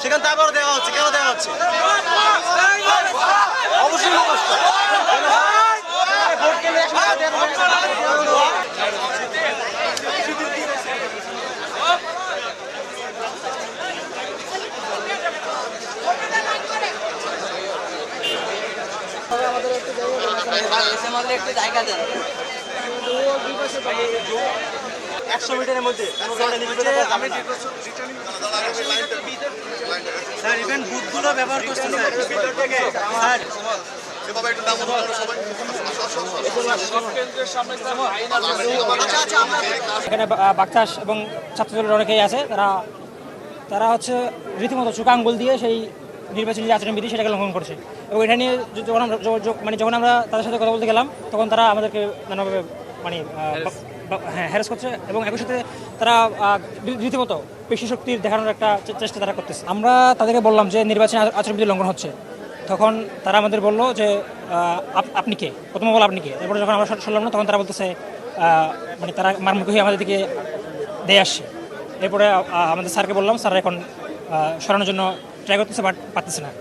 সেখানে তারপর দেওয়া হচ্ছে, কেন দেওয়া হচ্ছে? অবশ্যই আমাদের একটু জায়গা দেন। 100 মিটারের মধ্যে স্যার ইভেন বুথগুলো ব্যবহার করছেন স্যার। এখানে বাকচাষ এবং ছাত্রদলের অনেকেই আছে, তারা হচ্ছে রীতিমতো চোখা আঙ্গুল দিয়ে সেই নির্বাচনী যে আচরণবিধি সেটাকে লঙ্ঘন করছে। এবং এটা নিয়ে যখন আমরা তাদের সাথে কথা বলতে গেলাম তখন তারা আমাদেরকে নানাভাবে হ্যারাস করছে এবং একই সাথে তারা রীতিমতো পেশি শক্তির দেখানোর একটা চেষ্টা তারা করতেছে। আমরা তাদেরকে বললাম যে নির্বাচনী আচরণবিধি লঙ্ঘন হচ্ছে, তখন তারা আমাদের বললো যে আপনি কে, প্রথমে বলো আপনি কে। এরপরে যখন আমরা শুনলাম না তখন তারা বলতেছে তারা মারমুখী হয়ে আমাদের দিকে দিয়ে আসছে। এরপরে আমাদের স্যারকে বললাম, স্যার এখন সরানোর জন্য ট্রাই করতেছে, বাট পারতেছে না।